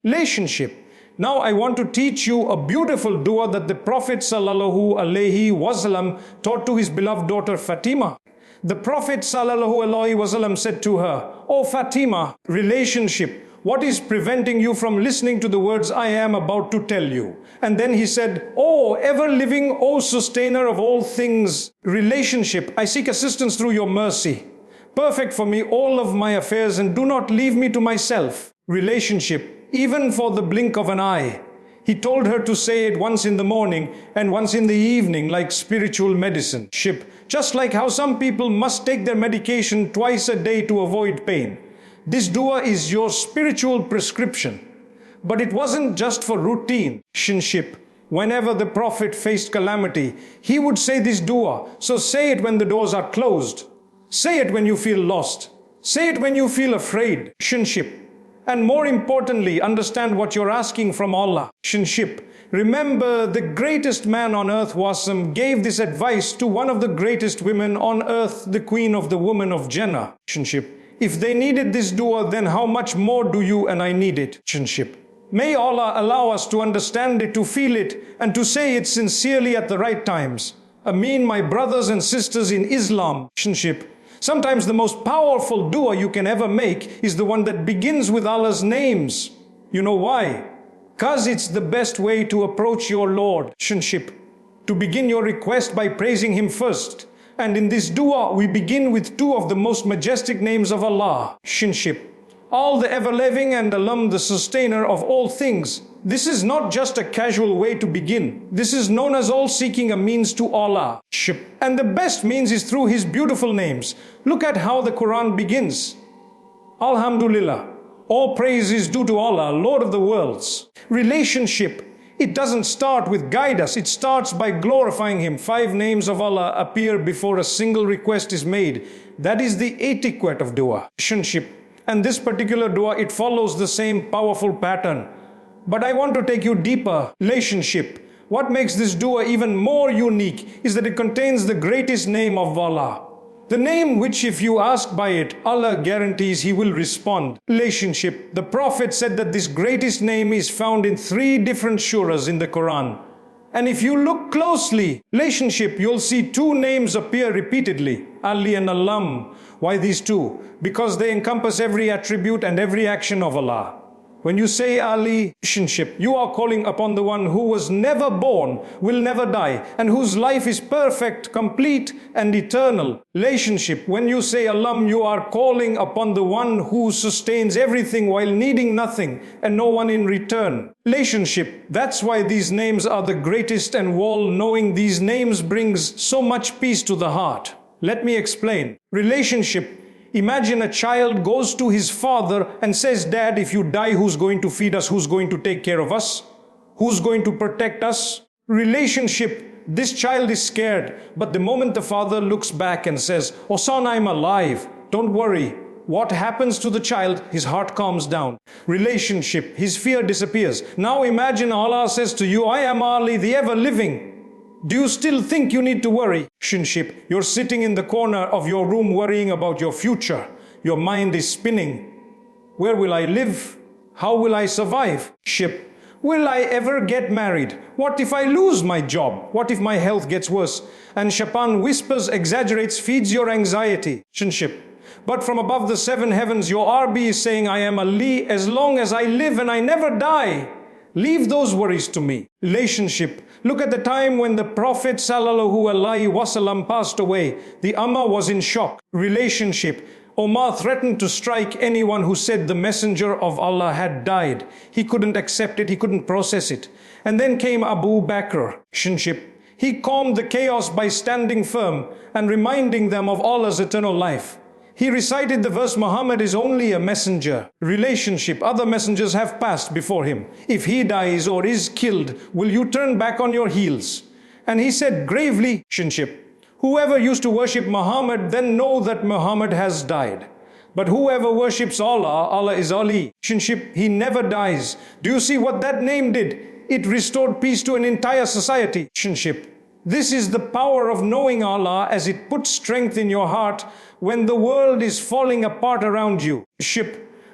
Relationship. Now I want to teach you a beautiful dua that the Prophet ﷺ taught to his beloved daughter Fatima. The Prophet ﷺ said to her, "O Fatima, relationship, what is preventing you from listening to the words I am about to tell you?" And then he said, "O ever living, O sustainer of all things, relationship, I seek assistance through your mercy. Perfect for me all of my affairs and do not leave me to myself." Relationship, even for the blink of an eye. He told her to say it once in the morning and once in the evening, like spiritual medicine. Just like how some people must take their medication twice a day to avoid pain. This dua is your spiritual prescription. But it wasn't just for routine. Whenever the Prophet faced calamity, he would say this dua. So say it when the doors are closed. Say it when you feel lost. Say it when you feel afraid. And more importantly, understand what you're asking from Allah. Remember, the greatest man on earth, Wasam, gave this advice to one of the greatest women on earth, the queen of the women of Jannah. If they needed this dua, then how much more do you and I need it? May Allah allow us to understand it, to feel it, and to say it sincerely at the right times. Ameen, my brothers and sisters in Islam. Sometimes the most powerful dua you can ever make is the one that begins with Allah's names. You know why? Because it's the best way to approach your Lord. To begin your request by praising Him first. And in this dua, we begin with two of the most majestic names of Allah. All the ever-living and Alam, the sustainer of all things. This is not just a casual way to begin. This is known as all seeking a means to Allah. And the best means is through His beautiful names. Look at how the Quran begins. Alhamdulillah. All praise is due to Allah, Lord of the worlds. Relationship. It doesn't start with guide us. It starts by glorifying Him. 5 names of Allah appear before a single request is made. That is the etiquette of dua. And this particular dua, it follows the same powerful pattern. But I want to take you deeper. Relationship. What makes this dua even more unique is that it contains the greatest name of Allah. The name which if you ask by it, Allah guarantees He will respond. Relationship. The Prophet said that this greatest name is found in 3 different surahs in the Quran. And if you look closely, relationship, you'll see 2 names appear repeatedly. Ali and Alam. Why these 2? Because they encompass every attribute and every action of Allah. When you say Ali, you are calling upon the one who was never born, will never die, and whose life is perfect, complete, and eternal. Relationship. When you say Alam, you are calling upon the one who sustains everything while needing nothing, and no one in return. Relationship. That's why these names are the greatest, and knowing these names brings so much peace to the heart. Let me explain. Relationship. Imagine a child goes to his father and says, "Dad, if you die, who's going to feed us? Who's going to take care of us? Who's going to protect us?" Relationship. This child is scared, but the moment the father looks back and says, "Oh son, I'm alive. Don't worry." What happens to the child? His heart calms down. Relationship. His fear disappears. Now imagine Allah says to you, "I am Ali, the ever-living." Do you still think you need to worry? You're sitting in the corner of your room worrying about your future. Your mind is spinning. Where will I live? How will I survive? Will I ever get married? What if I lose my job? What if my health gets worse? And Shaitan whispers, exaggerates, feeds your anxiety. But from above the 7 heavens, your RB is saying, "I am Ali as long as I live and I never die. Leave those worries to me." Relationship. Look at the time when the Prophet ﷺ passed away. The Ummah was in shock. Relationship. Omar threatened to strike anyone who said the Messenger of Allah had died. He couldn't accept it. He couldn't process it. And then came Abu Bakr. He calmed the chaos by standing firm and reminding them of Allah's eternal life. He recited the verse, "Muhammad is only a messenger." Relationship. Other messengers have passed before him. If he dies or is killed, will you turn back on your heels? And he said gravely, "Whoever used to worship Muhammad, then know that Muhammad has died. But whoever worships Allah, Allah is Ali." He never dies. Do you see what that name did? It restored peace to an entire society. This is the power of knowing Allah, as it puts strength in your heart when the world is falling apart around you.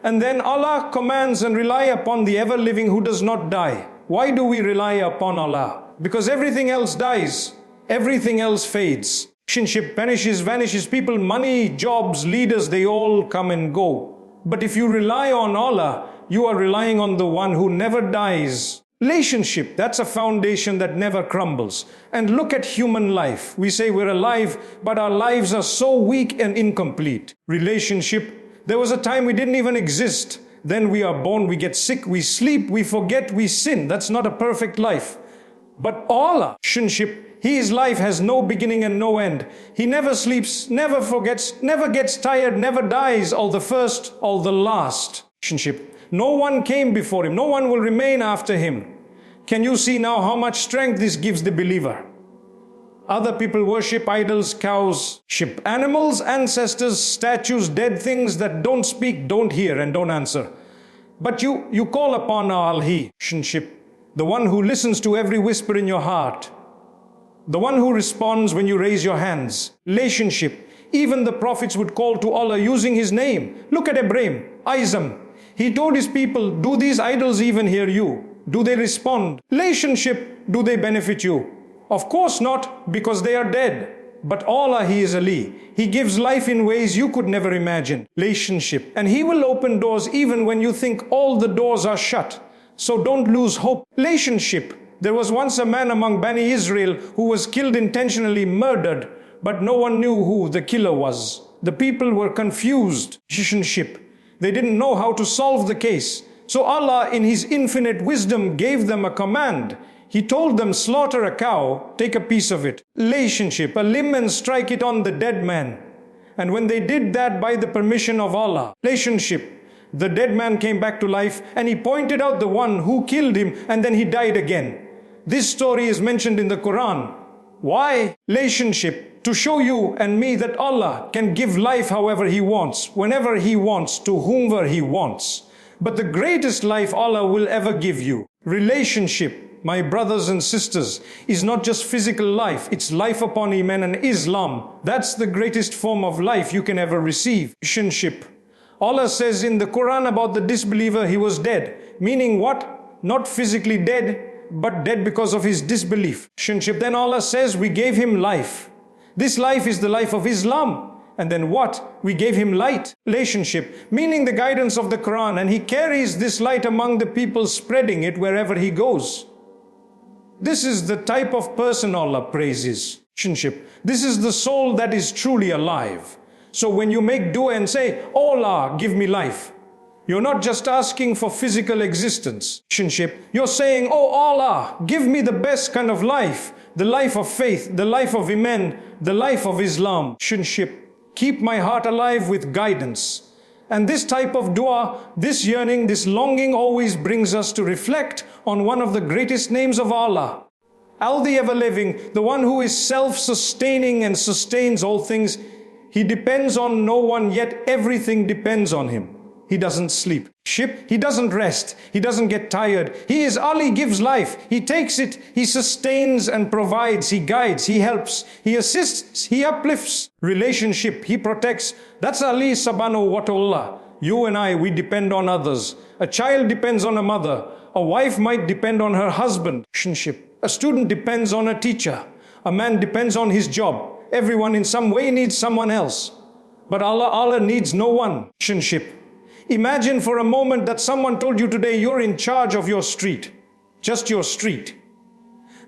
And then Allah commands and rely upon the ever-living who does not die. Why do we rely upon Allah? Because everything else dies. Everything else fades. Relationship vanishes. People, money, jobs, leaders, they all come and go. But if you rely on Allah, you are relying on the one who never dies. Relationship, that's a foundation that never crumbles. And look at human life. We say we're alive, but our lives are so weak and incomplete. Relationship, there was a time we didn't even exist. Then we are born, we get sick, we sleep, we forget, we sin. That's not a perfect life. But Allah, relationship, His life has no beginning and no end. He never sleeps, never forgets, never gets tired, never dies, or the first, or the last. Relationship. No one came before Him. No one will remain after Him. Can you see now how much strength this gives the believer? Other people worship idols, cows, sheep, animals, ancestors, statues, dead things that don't speak, don't hear, and don't answer. But you call upon Al-Hi, relationship, the one who listens to every whisper in your heart, the one who responds when you raise your hands. Relationship. Even the prophets would call to Allah using His name. Look at Ibrahim, Isam. He told his people, do these idols even hear you? Do they respond? Relationship, do they benefit you? Of course not, because they are dead. But Allah, He is Ali. He gives life in ways you could never imagine. Relationship. And He will open doors even when you think all the doors are shut. So don't lose hope. Relationship. There was once a man among Bani Israel who was killed intentionally, murdered, but no one knew who the killer was. The people were confused. Relationship. They didn't know how to solve the case. So Allah, in His infinite wisdom, gave them a command. He told them, slaughter a cow, take a piece of it. Relationship, a limb, and strike it on the dead man. And when they did that by the permission of Allah, relationship, the dead man came back to life, and he pointed out the one who killed him, and then he died again. This story is mentioned in the Quran. Why? Relationship, to show you and me that Allah can give life however He wants, whenever He wants, to whomever He wants. But the greatest life Allah will ever give you, relationship, my brothers and sisters, is not just physical life. It's life upon Iman and Islam. That's the greatest form of life you can ever receive. Relationship. Allah says in the Quran about the disbeliever, he was dead. Meaning what? Not physically dead, but dead because of his disbelief. Relationship. Then Allah says we gave him life. This life is the life of Islam. And then what? We gave him light. Relationship. Meaning the guidance of the Quran. And he carries this light among the people, spreading it wherever he goes. This is the type of person Allah praises. Relationship. This is the soul that is truly alive. So when you make dua and say, oh Allah, give me life, you're not just asking for physical existence. Relationship. You're saying, oh Allah, give me the best kind of life. The life of faith, the life of Iman, the life of Islam. Relationship. Keep my heart alive with guidance. And this type of dua, this yearning, this longing always brings us to reflect on one of the greatest names of Allah. Al the ever-living, the one who is self-sustaining and sustains all things. He depends on no one, yet everything depends on Him. He doesn't sleep. He doesn't rest. He doesn't get tired. He is Ali, gives life. He takes it. He sustains and provides. He guides. He helps. He assists. He uplifts. Relationship. He protects. That's Ali subhanahu wa ta'ala. You and I, we depend on others. A child depends on a mother. A wife might depend on her husband. Relationship. A student depends on a teacher. A man depends on his job. Everyone in some way needs someone else. But Allah needs no one. Relationship. Imagine for a moment that someone told you today you're in charge of your street, just your street.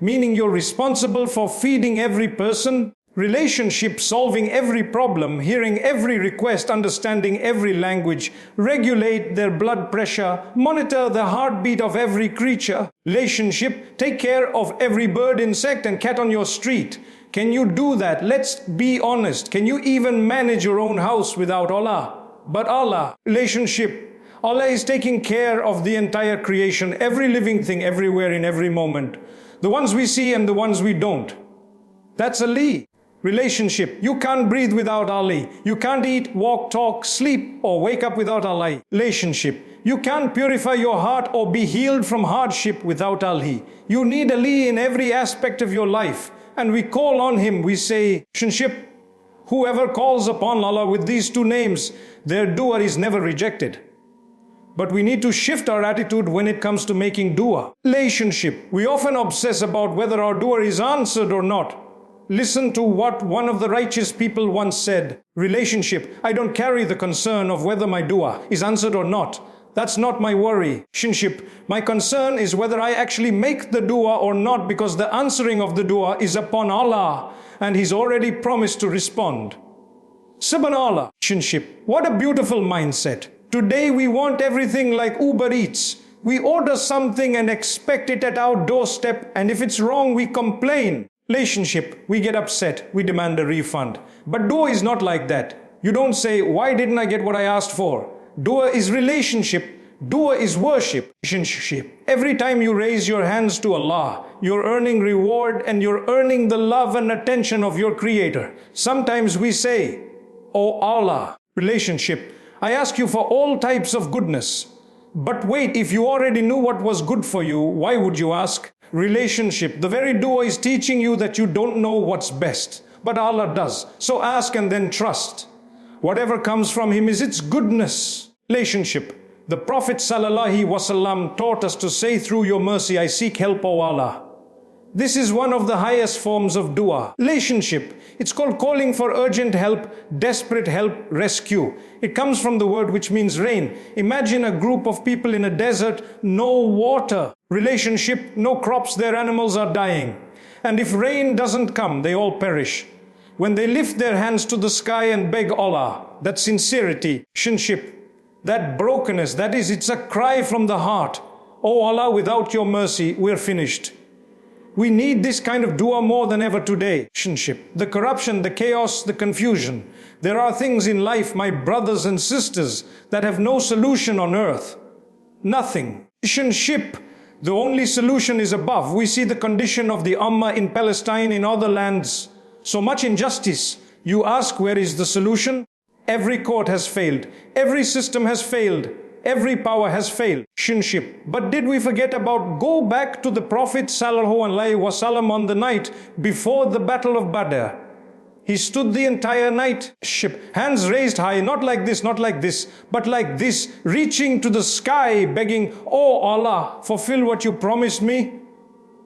Meaning you're responsible for feeding every person, relationship, solving every problem, hearing every request, understanding every language, regulate their blood pressure, monitor the heartbeat of every creature, relationship, take care of every bird, insect and cat on your street. Can you do that? Let's be honest. Can you even manage your own house without Allah? But Allah, relationship. Allah is taking care of the entire creation, every living thing, everywhere, in every moment. The ones we see and the ones we don't. That's Ali. Relationship. You can't breathe without Ali. You can't eat, walk, talk, sleep, or wake up without Allah. Relationship. You can't purify your heart or be healed from hardship without Ali. You need Ali in every aspect of your life. And we call on Him. We say, relationship. Whoever calls upon Allah with these two names, their dua is never rejected. But we need to shift our attitude when it comes to making dua. Relationship. We often obsess about whether our dua is answered or not. Listen to what one of the righteous people once said. Relationship. I don't carry the concern of whether my dua is answered or not. That's not my worry. Relationship. My concern is whether I actually make the dua or not, because the answering of the dua is upon Allah and He's already promised to respond. Subhanallah. Relationship. What a beautiful mindset. Today we want everything like Uber Eats. We order something and expect it at our doorstep, and if it's wrong we complain. Relationship. We get upset. We demand a refund. But dua is not like that. You don't say, why didn't I get what I asked for? Dua is relationship. Dua is worship. Relationship. Every time you raise your hands to Allah, you're earning reward and you're earning the love and attention of your Creator. Sometimes we say, Oh Allah. Relationship. I ask you for all types of goodness. But wait, if you already knew what was good for you, why would you ask? Relationship. The very dua is teaching you that you don't know what's best, but Allah does. So ask and then trust. Whatever comes from Him is its goodness. Relationship. The Prophet ﷺ taught us to say, through your mercy I seek help, O Allah. This is one of the highest forms of dua. Relationship. It's called calling for urgent help, desperate help, rescue. It comes from the word which means rain. Imagine a group of people in a desert, no water. Relationship, no crops, their animals are dying. And if rain doesn't come, they all perish. When they lift their hands to the sky and beg Allah, that sincerity, relationship, that brokenness, it's a cry from the heart. Oh Allah, without your mercy, we're finished. We need this kind of dua more than ever today. Relationship. The corruption, the chaos, the confusion. There are things in life, my brothers and sisters, that have no solution on earth. Nothing. Relationship. The only solution is above. We see the condition of the Ummah in Palestine, in other lands. So much injustice. You ask, where is the solution? Every court has failed. Every system has failed. Every power has failed. Relationship. But did we forget about, go back to the Prophet ﷺ on the night before the Battle of Badr. He stood the entire night, hands raised high, not like this, but like this, reaching to the sky, begging, Oh Allah, fulfill what you promised me.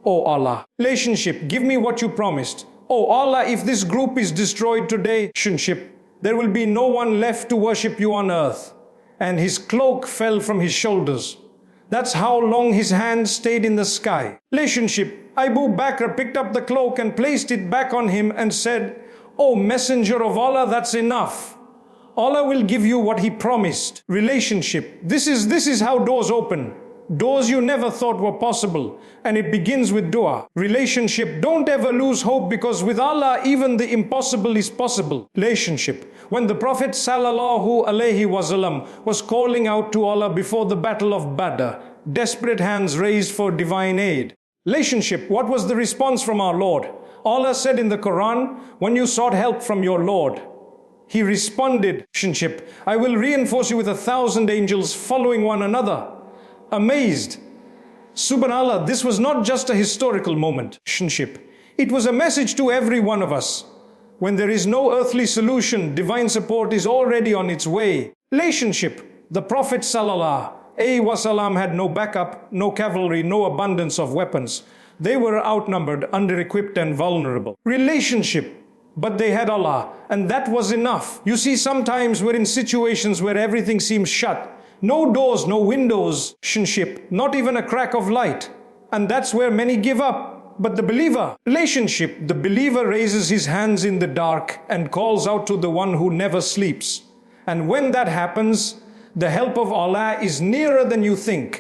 Oh Allah. Relationship. Give me what you promised. Oh Allah, if this group is destroyed today, relationship, there will be no one left to worship you on earth. And his cloak fell from his shoulders. That's how long his hands stayed in the sky. Relationship. Abu Bakr picked up the cloak and placed it back on him and said, Oh Messenger of Allah, that's enough. Allah will give you what He promised. Relationship. This is how doors open. Doors you never thought were possible. And it begins with dua. Relationship. Don't ever lose hope, because with Allah even the impossible is possible. Relationship. When the Prophet ﷺ was calling out to Allah before the Battle of Badr, desperate hands raised for divine aid. Relationship. What was the response from our Lord? Allah said in the Quran, when you sought help from your Lord, He responded, relationship, I will reinforce you with 1,000 angels following one another. Amazed. Subhanallah, this was not just a historical moment. Relationship. It was a message to every one of us. When there is no earthly solution, divine support is already on its way. Relationship. The Prophet ﷺ had no backup, no cavalry, no abundance of weapons. They were outnumbered, under-equipped and vulnerable. Relationship. But they had Allah, and that was enough. You see, sometimes we're in situations where everything seems shut. No doors, no windows, relationship, not even a crack of light. And that's where many give up. But the believer, relationship, the believer raises his hands in the dark and calls out to the one who never sleeps. And when that happens, the help of Allah is nearer than you think.